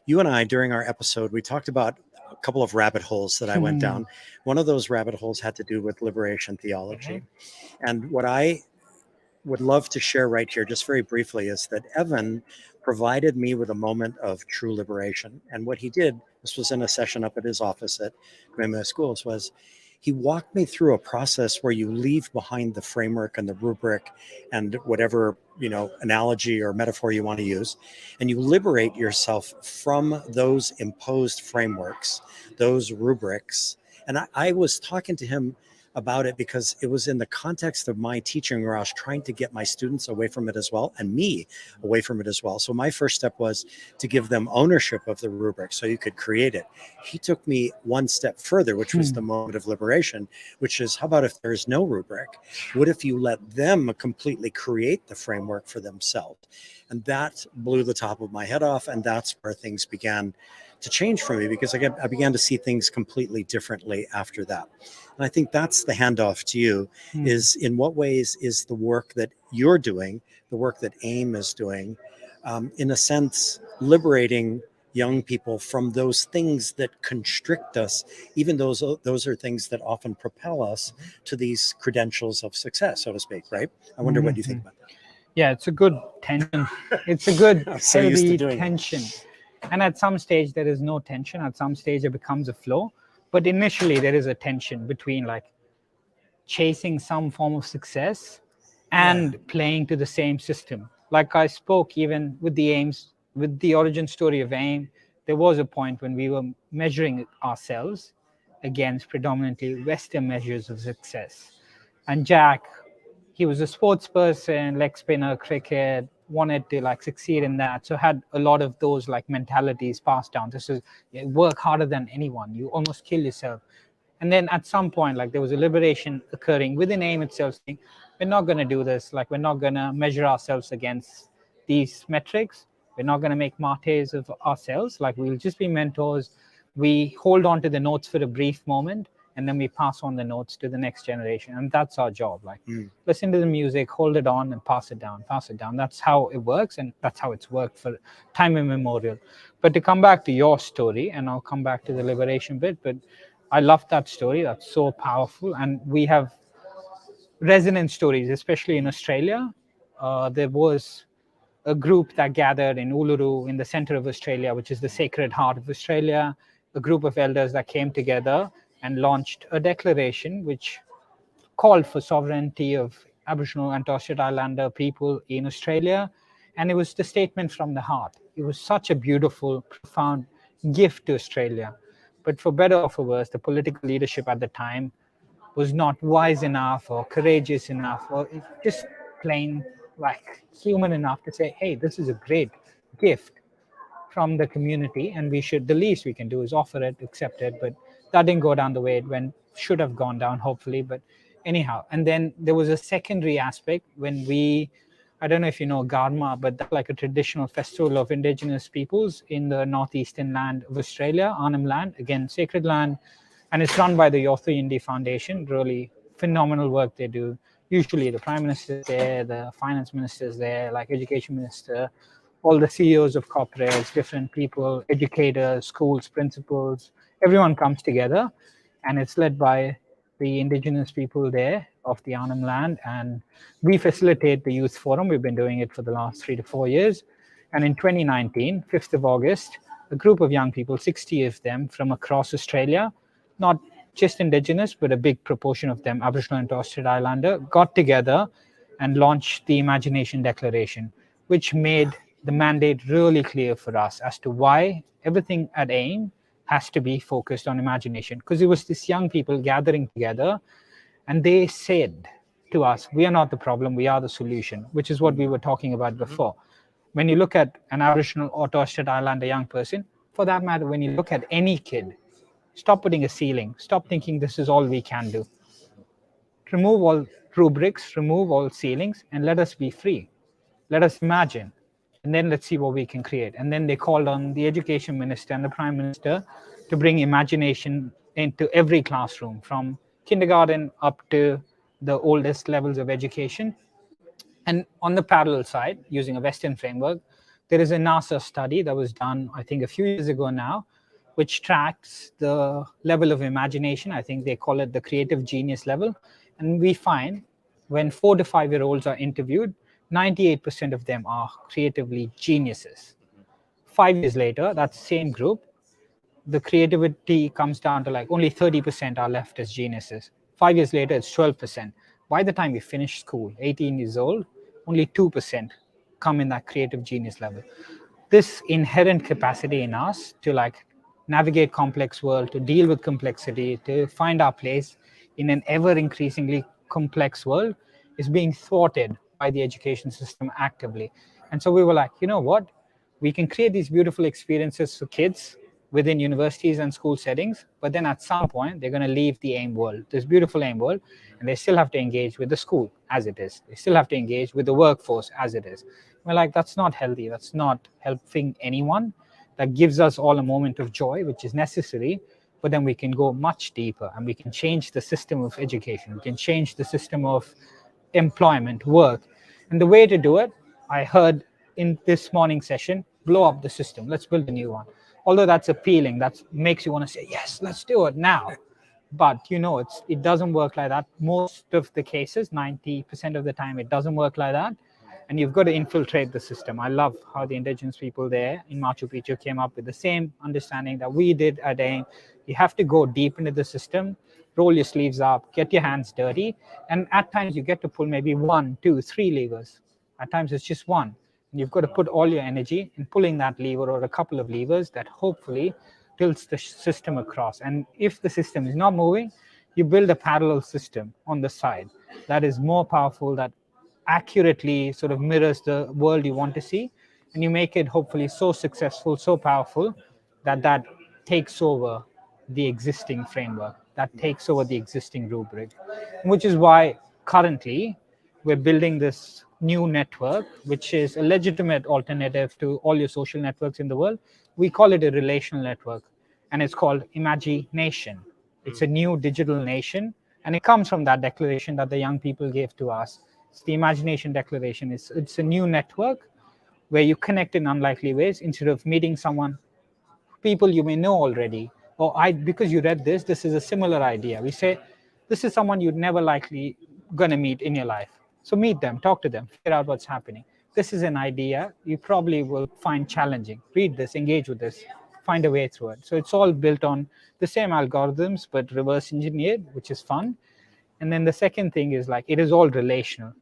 you and I, during our episode, we talked about a couple of rabbit holes that I went down. One of those rabbit holes had to do with liberation theology. And what I would love to share right here, just very briefly, is that Evan provided me with a moment of true liberation. And what he did, this was in a session up at his office at Kamehameha Schools, was he walked me through a process where you leave behind the framework and the rubric and whatever, analogy or metaphor you want to use, and you liberate yourself from those imposed frameworks, those rubrics. And I was talking to him about it because it was in the context of my teaching where I was trying to get my students away from it as well, and me away from it as well. So my first step was to give them ownership of the rubric so you could create it. He took me one step further, which was the moment of liberation, which is, how about if there's no rubric? What if you let them completely create the framework for themselves? And that blew the top of my head off, and that's where things began to change for me, because I began to see things completely differently after that. And I think that's the handoff to you, is in what ways is the work that you're doing, the work that AIME is doing, in a sense, liberating young people from those things that constrict us, even those are things that often propel us to these credentials of success, so to speak, right? I wonder what you think about that. Yeah, it's a good tension. It's a good so healthy tension. And at some stage, there is no tension. At some stage, it becomes a flow. But initially, there is a tension between like chasing some form of success and playing to the same system. Like I spoke even with the AIMS, with the origin story of AIME, there was a point when we were measuring ourselves against predominantly Western measures of success. And Jack, he was a sports person, leg spinner, cricket, wanted to like succeed in that. So had a lot of those like mentalities passed down. This is work harder than anyone. You almost kill yourself. And then at some point, like there was a liberation occurring within AIM itself, saying, we're not going to do this. Like we're not going to measure ourselves against these metrics. We're not going to make martyrs of ourselves. Like we'll just be mentors. We hold on to the notes for a brief moment, and then we pass on the notes to the next generation. And that's our job. Like listen to the music, hold it on, and pass it down. That's how it works. And that's how it's worked for time immemorial. But to come back to your story, and I'll come back to the liberation bit, but I love that story. That's so powerful. And we have resonant stories, especially in Australia. There was a group that gathered in Uluru in the center of Australia, which is the Sacred Heart of Australia, a group of elders that came together and launched a declaration which called for sovereignty of Aboriginal and Torres Strait Islander people in Australia. And it was the statement from the heart. It was such a beautiful, profound gift to Australia. But for better or for worse, the political leadership at the time was not wise enough or courageous enough or just plain like human enough to say, hey, this is a great gift from the community, and the least we can do is offer it, accept it. But that didn't go down the way it should have gone down, hopefully. But anyhow, and then there was a secondary aspect when I don't know if you know Garma, but that's like a traditional festival of Indigenous peoples in the northeastern land of Australia, Arnhem Land, again, sacred land. And it's run by the Yothu Yindi Foundation, really phenomenal work they do. Usually the Prime Minister is there, the Finance Minister is there, like Education Minister, all the CEOs of corporates, different people, educators, schools, principals, everyone comes together. And it's led by the Indigenous people there of the Arnhem Land. And we facilitate the Youth Forum. We've been doing it for the last 3 to 4 years. And in 2019, 5th of August, a group of young people, 60 of them from across Australia, not just Indigenous, but a big proportion of them, Aboriginal and Torres Strait Islander, got together and launched the Imagination Declaration, which made the mandate really clear for us as to why everything at AIM has to be focused on imagination. Because it was these young people gathering together, and they said to us, we are not the problem, we are the solution, which is what we were talking about before. When you look at an Aboriginal or Torres Strait Islander young person, for that matter, when you look at any kid, stop putting a ceiling. Stop thinking this is all we can do. Remove all rubrics, remove all ceilings, and let us be free. Let us imagine. And then let's see what we can create. And then they called on the Education Minister and the Prime Minister to bring imagination into every classroom, from kindergarten up to the oldest levels of education. And on the parallel side, using a Western framework, there is a NASA study that was done, I think, a few years ago now, which tracks the level of imagination. I think they call it the creative genius level. And we find when 4 to 5-year-olds are interviewed, 98% of them are creatively geniuses. 5 years later, that same group, the creativity comes down to like only 30% are left as geniuses. 5 years later, it's 12%. By the time we finish school, 18 years old, only 2% come in that creative genius level. This inherent capacity in us to like navigate complex world, to deal with complexity, to find our place in an ever increasingly complex world is being thwarted by the education system actively. And so we were like, you know what? We can create these beautiful experiences for kids within universities and school settings, but then at some point they're going to leave the AIME world, this beautiful AIME world, and they still have to engage with the school as it is. They still have to engage with the workforce as it is. We're like, that's not healthy. That's not helping anyone. That gives us all a moment of joy, which is necessary, but then we can go much deeper and we can change the system of education. We can change the system of employment, work. And the way to do it, I heard in this morning session, blow up the system. Let's build a new one. Although that's appealing, that makes you want to say, yes, let's do it now. But it doesn't work like that. Most of the cases, 90% of the time, it doesn't work like that. And you've got to infiltrate the system. I love how the indigenous people there in Machu Picchu came up with the same understanding that we did at AIM. You have to go deep into the system, roll your sleeves up, get your hands dirty. And at times you get to pull maybe 1, 2, 3 levers. At times it's just one. And you've got to put all your energy in pulling that lever or a couple of levers that hopefully tilts the system across. And if the system is not moving, you build a parallel system on the side that is more powerful, that accurately sort of mirrors the world you want to see, and you make it hopefully so successful, so powerful that takes over the existing framework, that takes over the existing rubric, which is why currently we're building this new network, which is a legitimate alternative to all your social networks in the world. We call it a relational network, and it's called Imagination. It's a new digital nation, and it comes from that declaration that the young people gave to us. It's the Imagination Declaration. It's a new network where you connect in unlikely ways instead of meeting someone, people you may know already, or because you read this is a similar idea. We say, this is someone you'd never likely gonna meet in your life. So meet them, talk to them, figure out what's happening. This is an idea you probably will find challenging. Read this, engage with this, find a way through it. So it's all built on the same algorithms, but reverse engineered, which is fun. And then the second thing is like, it is all relational.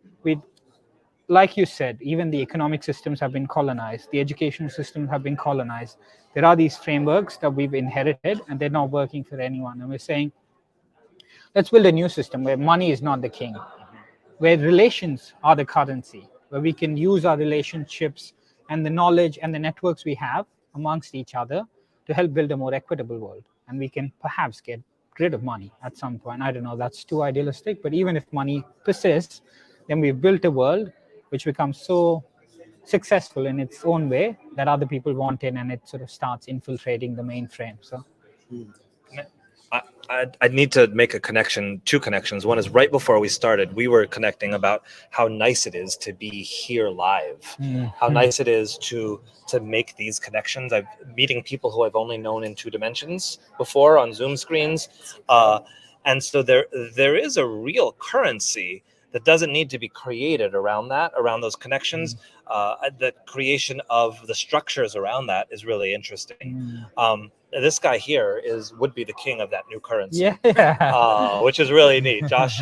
Like you said, even the economic systems have been colonized, the educational systems have been colonized. There are these frameworks that we've inherited, and they're not working for anyone. And we're saying, let's build a new system where money is not the king, where relations are the currency, where we can use our relationships and the knowledge and the networks we have amongst each other to help build a more equitable world. And we can perhaps get rid of money at some point. I don't know, that's too idealistic, but even if money persists, then we've built a world which becomes so successful in its own way that other people want in, and it sort of starts infiltrating the mainframe. So I need to make two connections. One is right before we started, we were connecting about how nice it is to be here live, how nice it is to make these connections. I'm meeting people who I've only known in 2 dimensions before on Zoom screens. And so there is a real currency that doesn't need to be created around those connections. The creation of the structures around that is really interesting. This guy here would be the king of that new currency, which is really neat. Josh,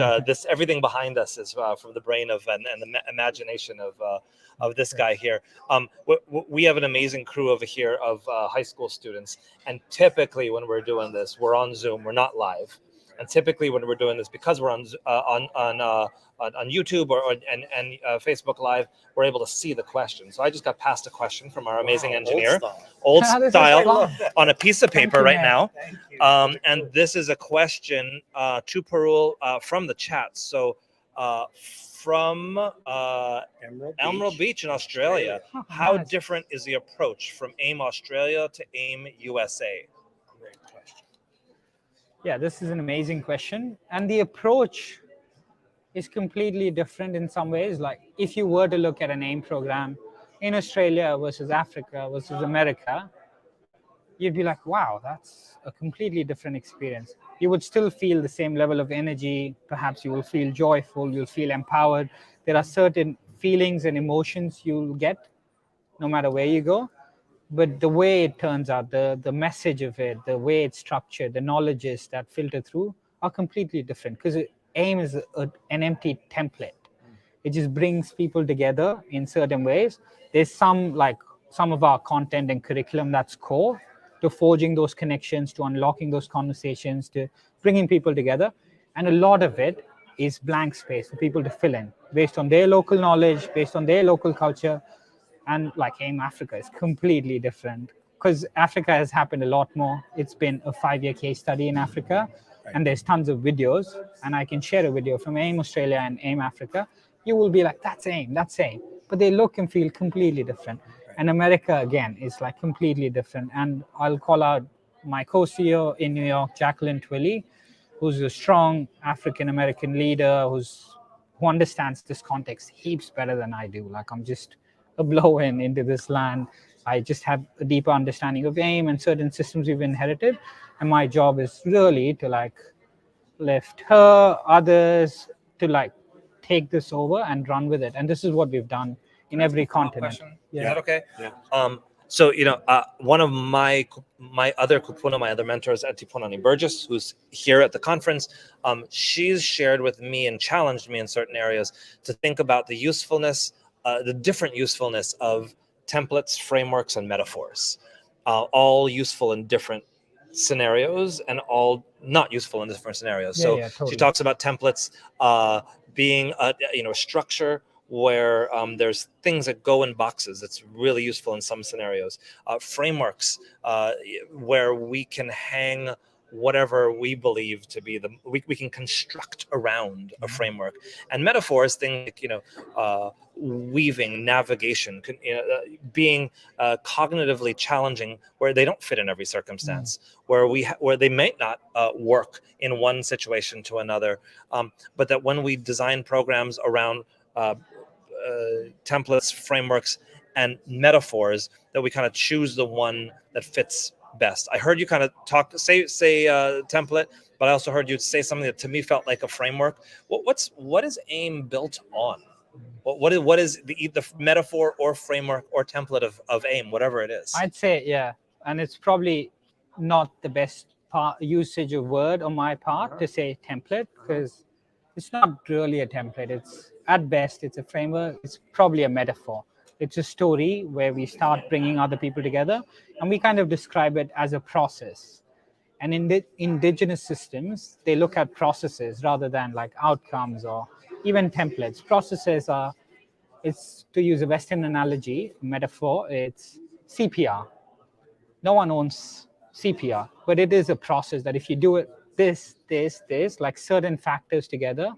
everything behind us is from the brain of and the imagination of this guy here. We have an amazing crew over here of high school students, and typically when we're doing this, we're on Zoom, we're not live. And typically when we're doing this, because we're on YouTube or Facebook Live, we're able to see the question. So I just got passed a question from our amazing engineer, old style, on a piece of paper right now. And this is a question to Parul from the chat. So from Emerald Beach in Australia, how different is the approach from AIME Australia to AIME USA? Yeah, this is an amazing question. And the approach is completely different in some ways. Like if you were to look at an AIM program in Australia versus Africa versus America, you'd be like, wow, that's a completely different experience. You would still feel the same level of energy. Perhaps you will feel joyful, you'll feel empowered. There are certain feelings and emotions you'll get no matter where you go. but the way it turns out, the message of it, the way it's structured, the knowledges that filter through are completely different, because AIM is an empty template. It just brings people together in certain ways. There's some of our content and curriculum that's core to forging those connections, to unlocking those conversations, to bringing people together. And a lot of it is blank space for people to fill in based on their local knowledge, based on their local culture. And like AIM Africa is completely different, because Africa has happened a lot more. It's been a 5-year case study in Africa, and there's tons of videos, and I can share a video from AIM Australia and AIM Africa. You will be like, that's AIM, but they look and feel completely different. And America, again, is like completely different. And I'll call out my co-CEO in New York, Jacqueline Twilley, who's a strong African American leader who understands this context heaps better than I do. Like, I'm just a blow-in into this land. I just have a deeper understanding of AIM and certain systems we've inherited, and my job is really to like lift her, others, to like take this over and run with it. And this is what we've done in every continent. Is that okay? Yeah. So, one of my other kupuna, my other mentors, Antiponani Burgess, who's here at the conference, she's shared with me and challenged me in certain areas to think about the usefulness, the different usefulness of templates, frameworks, and metaphors, all useful in different scenarios and all not useful in different scenarios. Totally. She talks about templates being a structure where there's things that go in boxes. That's really useful in some scenarios. Frameworks where we can hang whatever we believe to be we can construct around a framework. And metaphors, things like weaving, navigation, being cognitively challenging, where they don't fit in every circumstance, where they might not work in one situation to another, but that when we design programs around templates, frameworks, and metaphors, that we kind of choose the one that fits best. I heard you kind of say template, but I also heard you say something that to me felt like a framework. What is AIM built on? What is the metaphor or framework or template of AIM, whatever it is? I'd say, yeah, and it's probably not the best usage of word on my part to say template, because it's not really a template. It's at best, it's a framework. It's probably a metaphor. It's a story where we start bringing other people together, and we kind of describe it as a process. And in the indigenous systems, they look at processes rather than like outcomes or even templates. Processes are, it's, to use a Western analogy, metaphor, it's CPR. No one owns CPR, but it is a process that if you do it this, like certain factors together,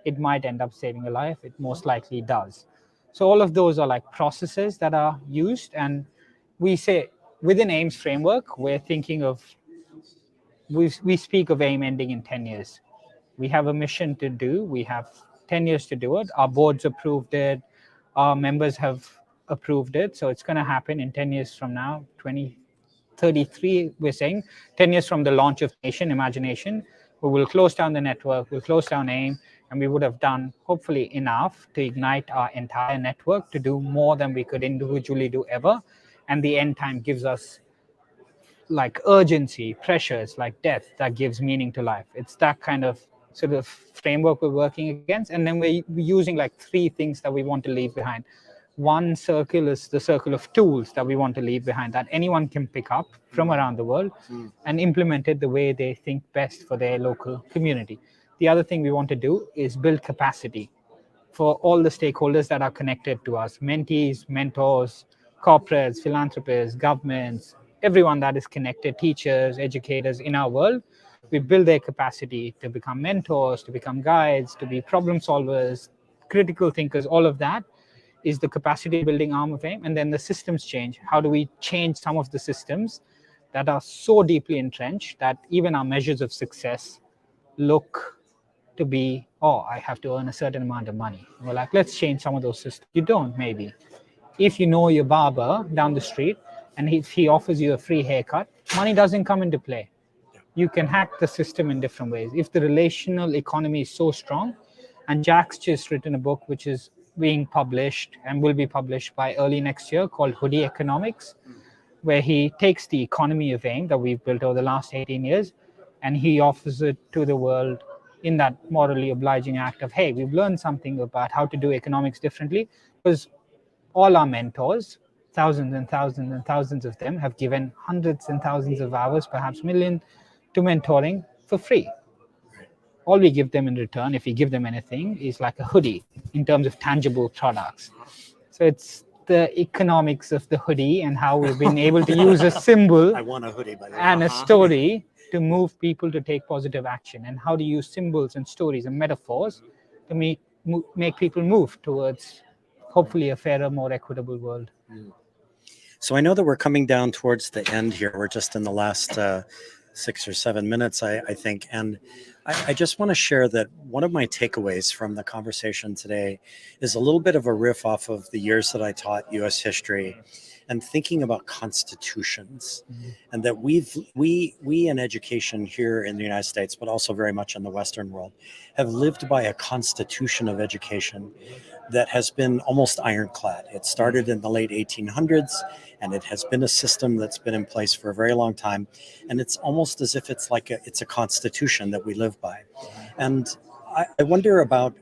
it might end up saving a life. It most likely does. So all of those are like processes that are used. And we say within AIM's framework, we're thinking of, we speak of AIM ending in 10 years. We have a mission to do. We have 10 years to do it. Our boards approved it. Our members have approved it. So it's going to happen in 10 years from now, 2033, we're saying. 10 years from the launch of Nation Imagination, we will close down the network, we'll close down AIM, and we would have done hopefully enough to ignite our entire network to do more than we could individually do ever. And the end time gives us like urgency, pressures like death that gives meaning to life. It's that kind of sort of framework we're working against. And then we're using like 3 things that we want to leave behind. One circle is the circle of tools that we want to leave behind that anyone can pick up from around the world and implement it the way they think best for their local community. The other thing we want to do is build capacity for all the stakeholders that are connected to us, mentees, mentors, corporates, philanthropists, governments, everyone that is connected, teachers, educators in our world. We build their capacity to become mentors, to become guides, to be problem solvers, critical thinkers. All of that is the capacity building arm of AIM. And then the systems change. How do we change some of the systems that are so deeply entrenched that even our measures of success look to be, I have to earn a certain amount of money. We're like, let's change some of those systems. You don't, maybe. If you know your barber down the street and if he offers you a free haircut, money doesn't come into play. You can hack the system in different ways. If the relational economy is so strong, and Jack's just written a book which is being published and will be published by early next year called Hoodie Economics. where he takes the economy of AIME that we've built over the last 18 years and he offers it to the world in that morally obliging act of, hey, we've learned something about how to do economics differently, because all our mentors, thousands and thousands and thousands of them, have given hundreds and thousands of hours, perhaps millions, to mentoring for free. All we give them in return, if we give them anything, is like a hoodie in terms of tangible products. So it's the economics of the hoodie and how we've been able to use a symbol I want a hoodie, by the way. and a story to move people to take positive action, and how to use symbols and stories and metaphors to make people move towards hopefully a fairer, more equitable world. So I know that we're coming down towards the end here. We're just in the last 6 or 7 minutes, I think. And I just want to share that one of my takeaways from the conversation today is a little bit of a riff off of the years that I taught U.S. history and thinking about constitutions, and that we in education here in the United States, but also very much in the Western world, have lived by a constitution of education that has been almost ironclad. It started in the late 1800s, and it has been a system that's been in place for a very long time. And it's almost as if it's like it's a constitution that we live by. And I wonder about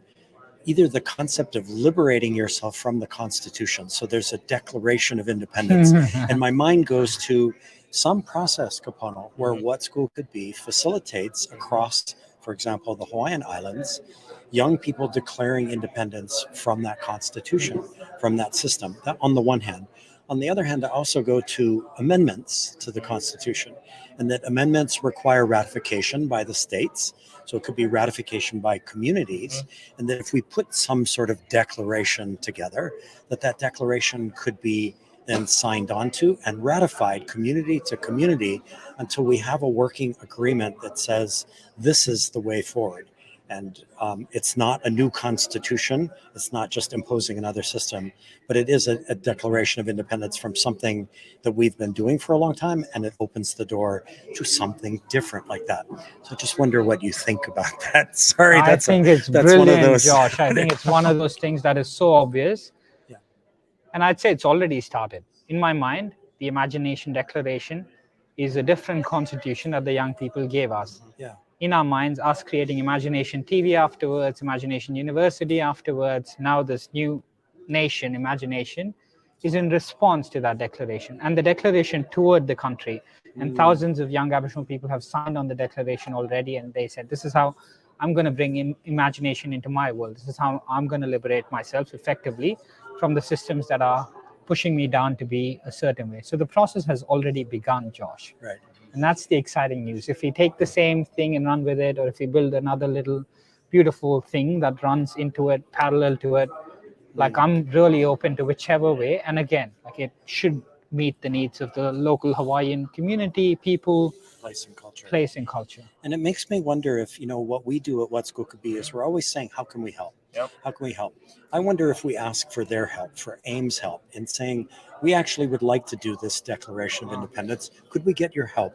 either the concept of liberating yourself from the Constitution. So there's a Declaration of Independence. And my mind goes to some process, Kapono, where What School Could Be facilitates across, for example, the Hawaiian Islands, young people declaring independence from that Constitution, from that system, that on the one hand. On the other hand, I also go to amendments to the Constitution, and that amendments require ratification by the states. So it could be ratification by communities, and that if we put some sort of declaration together, that declaration could be then signed onto and ratified community to community until we have a working agreement that says this is the way forward. And it's not a new constitution. It's not just imposing another system, but it is a declaration of independence from something that we've been doing for a long time, and it opens the door to something different like that. So I just wonder what you think about that. Sorry, I think it's that's brilliant, one of those. Josh. I think it's one of those things that is so obvious. Yeah. And I'd say it's already started. In my mind, the Imagination Declaration is a different constitution that the young people gave us. Yeah. In our minds, us creating Imagination TV afterwards, Imagination University afterwards, now this new nation, Imagination, is in response to that declaration and the declaration toward the country. And thousands of young Aboriginal people have signed on the declaration already, and they said, this is how I'm going to bring imagination into my world. This is how I'm going to liberate myself effectively from the systems that are pushing me down to be a certain way. So the process has already begun, Josh. Right. And that's the exciting news. If we take the same thing and run with it, or if we build another little beautiful thing that runs into it, parallel to it, like I'm really open to whichever way. And again, like it should meet the needs of the local Hawaiian community, people, Place and culture. place and culture. And it makes me wonder if, what we do at What School Could Be is we're always saying, how can we help? Yep. How can we help? I wonder if we ask for their help, for AIME's help, in saying, we actually would like to do this Declaration of Independence. Could we get your help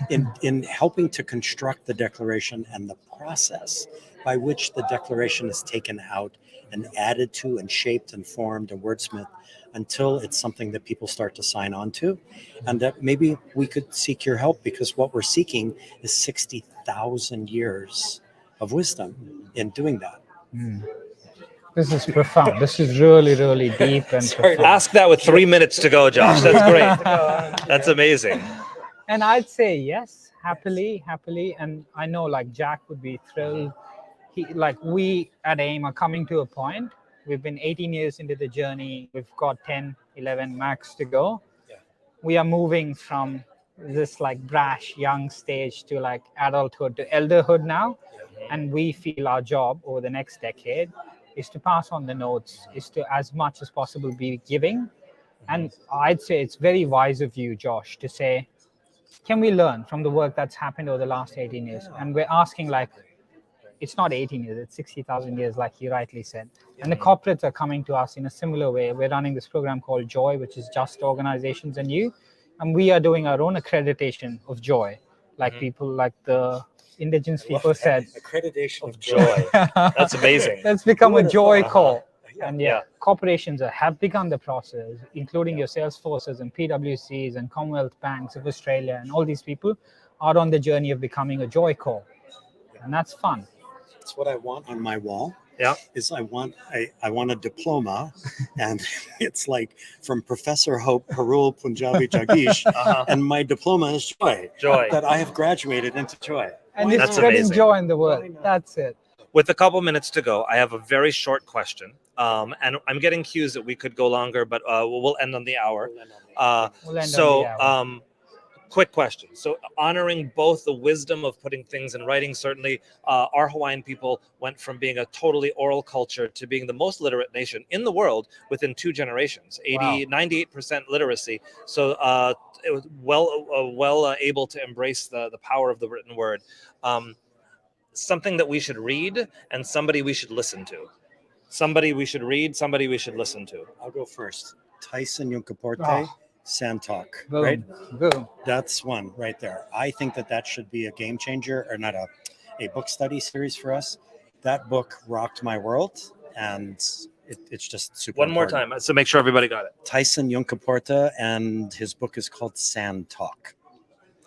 in helping to construct the Declaration and the process by which the Declaration is taken out and added to and shaped and formed and wordsmithed until it's something that people start to sign on to? And that maybe we could seek your help, because what we're seeking is 60,000 years of wisdom in doing that. This is profound. This is really, really deep and profound. Ask that with 3 minutes to go, Josh. That's great. That's amazing. And I'd say yes, happily. And I know like Jack would be thrilled. We at AIME are coming to a point. We've been 18 years into the journey. We've got 10, 11 max to go. Yeah. We are moving from this like brash young stage to like adulthood to elderhood now. And we feel our job over the next decade is to pass on the notes, is to as much as possible be giving. And I'd say it's very wise of you, Josh, to say, can we learn from the work that's happened over the last 18 years? And we're asking like, it's not 18 years, it's 60,000 years, like you rightly said. And the corporates are coming to us in a similar way. We're running this program called Joy, which is Just Organizations and You. And we are doing our own accreditation of joy. Like people, like the indigenous people said. Accreditation Of joy. That's amazing. Let's become a joy call. And Yeah. corporations have begun the process, including your Salesforces and PwCs and Commonwealth Banks of Australia, and all these people are on the journey of becoming a Joy Corps, and that's fun. That's what I want on my wall. Yeah. Is I want a diploma, and it's like from Professor Hope Parul Punjabi Jagdish, and my diploma is joy. Joy. That I have graduated into joy. And you're That's spreading amazing. joy in the world. That's it. With a couple minutes to go, I have a very short question. And I'm getting cues that we could go longer, but we'll end on the hour. We'll end on the hour. Quick question. So honoring both the wisdom of putting things in writing, certainly our Hawaiian people went from being a totally oral culture to being the most literate nation in the world within 2 generations, 98% literacy. So it was well able to embrace the power of the written word. Something that we should read and somebody we should listen to. Somebody we should read, somebody we should listen to. I'll go first. Tyson Yunkaporte, Sand Talk. Boom. Right? Boom. That's one right there. I think that should be a game changer, or not a book study series for us. That book rocked my world, and it's just super One more important. time, so make sure everybody got it. Tyson Yunkaporte, and his book is called Sand Talk,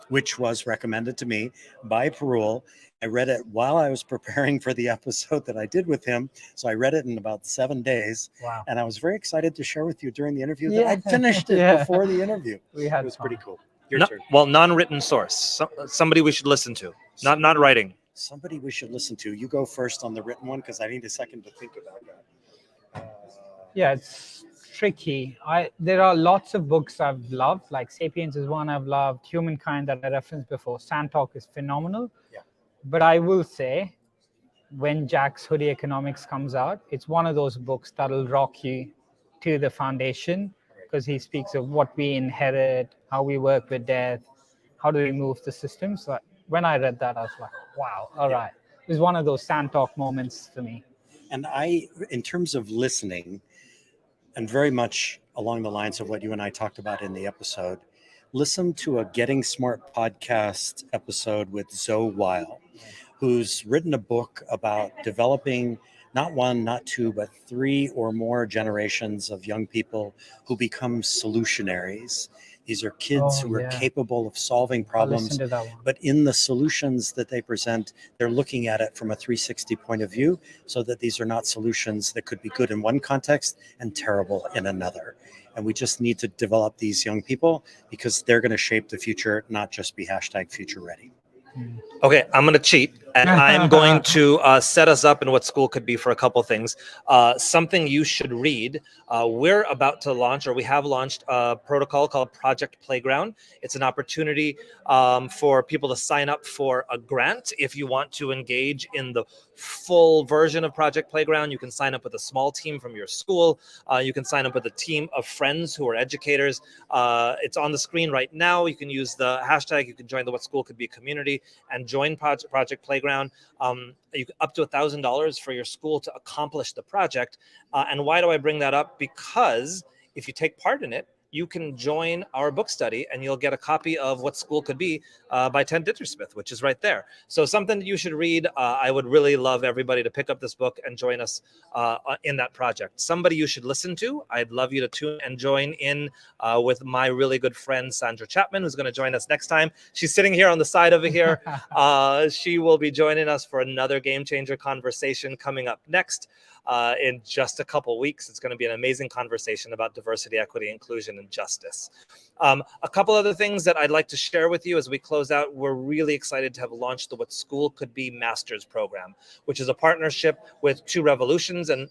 which was recommended to me by Parul. I read it while I was preparing for the episode that I did with him. So I read it in about 7 days. Wow. And I was very excited to share with you during the interview that I finished it before the interview. We had It was fun. pretty cool. Your turn. Well, non-written source. Somebody we should listen to. Not writing. Somebody we should listen to. You go first on the written one because I need a second to think about that. Yeah, it's tricky. There are lots of books I've loved, like Sapiens is one I've loved, Humankind that I referenced before, Sand Talk is phenomenal. Yeah. But I will say, when Jack's Hoodie Economics comes out, it's one of those books that'll rock you to the foundation, because he speaks of what we inherit, how we work with death, how do we move the systems. So when I read that, I was like, wow, all right. It was one of those Sand Talk moments for me. And in terms of listening, and very much along the lines of what you and I talked about in the episode, listen to a Getting Smart podcast episode with Zoe Weil, who's written a book about developing not 1, not 2, but 3 or more generations of young people who become solutionaries. These are kids who are capable of solving problems, Listen to that one. but in the solutions that they present, they're looking at it from a 360 point of view, so that these are not solutions that could be good in one context and terrible in another. And we just need to develop these young people, because they're going to shape the future, not just be #future ready. Okay, I'm going to cheat, and I'm going to set us up in what school could be for a couple things. Something you should read. We're about to launch, or we have launched, a protocol called Project Playground. It's an opportunity for people to sign up for a grant. If you want to engage in the full version of Project Playground, you can sign up with a small team from your school. You can sign up with a team of friends who are educators. It's on the screen right now. You can use the hashtag. You can join the What School Could Be community and join Project Playground. You can up to $1,000 for your school to accomplish the project. And why do I bring that up? Because if you take part in it, you can join our book study, and you'll get a copy of What School Could Be by Ted Dittersmith, which is right there. So something that you should read. I would really love everybody to pick up this book and join us in that project. Somebody you should listen to. I'd love you to tune and join in with my really good friend, Sandra Chapman, who's going to join us next time. She's sitting here on the side over here. She will be joining us for another Game Changer conversation coming up next. In just a couple weeks. It's going to be an amazing conversation about diversity, equity, inclusion, and justice. A couple other things that I'd like to share with you as we close out. We're really excited to have launched the What School Could Be Master's Program, which is a partnership with Two Revolutions. And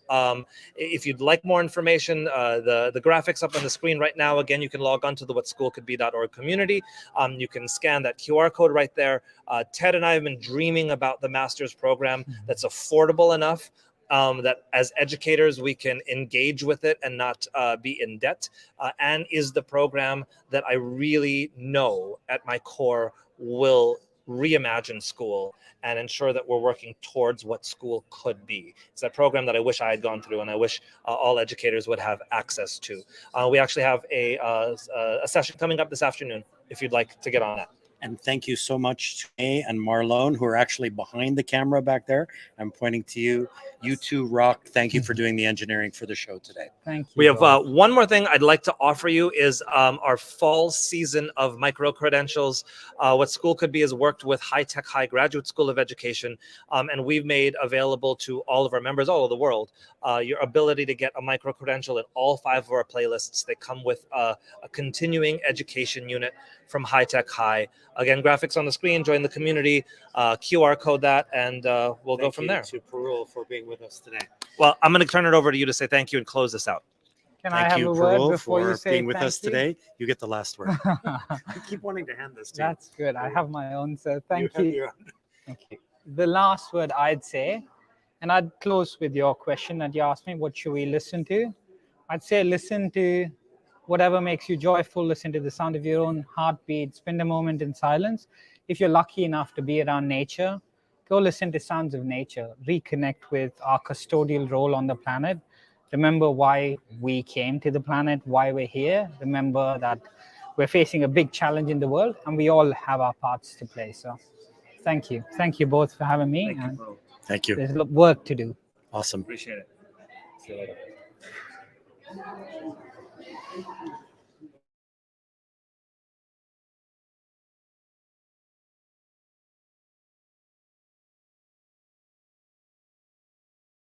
if you'd like more information, the graphics up on the screen right now, again, you can log on to the whatschoolcouldbe.org community. You can scan that QR code right there. Ted and I have been dreaming about the master's program that's affordable enough that as educators we can engage with it and not be in debt, and is the program that I really know at my core will reimagine school and ensure that we're working towards what school could be. It's that program that I wish I had gone through, and I wish all educators would have access to. We actually have a session coming up this afternoon if you'd like to get on that. And thank you so much to May and Marlone, who are actually behind the camera back there. I'm pointing to you. You two rock. Thank you for doing the engineering for the show today. Thank you. We have both. one more thing I'd like to offer you is our fall season of micro credentials. What School Could Be has worked with High Tech High Graduate School of Education, and we've made available to all of our members all over the world your ability to get a micro credential in all 5 of our playlists. They come with a continuing education unit from High Tech High. Again, graphics on the screen. Join the community. QR code that, and we'll go from there. Thank you to Parul for being with us today. Well, I'm going to turn it over to you to say thank you and close this out. Can I Thank have you, a word Parul, before you for say being with thank us you? today. You get the last word. I keep wanting to hand this to you. That's good. I have my own, so thank have you. your own. Thank you. The last word I'd say, and I'd close with your question that you asked me, what should we listen to? I'd say listen to whatever makes you joyful, listen to the sound of your own heartbeat, spend a moment in silence. If you're lucky enough to be around nature, go listen to sounds of nature, reconnect with our custodial role on the planet. Remember why we came to the planet, why we're here. Remember that we're facing a big challenge in the world and we all have our parts to play. So thank you. Thank you both for having me. Thank you. There's work to do. Awesome. Appreciate it. See you later.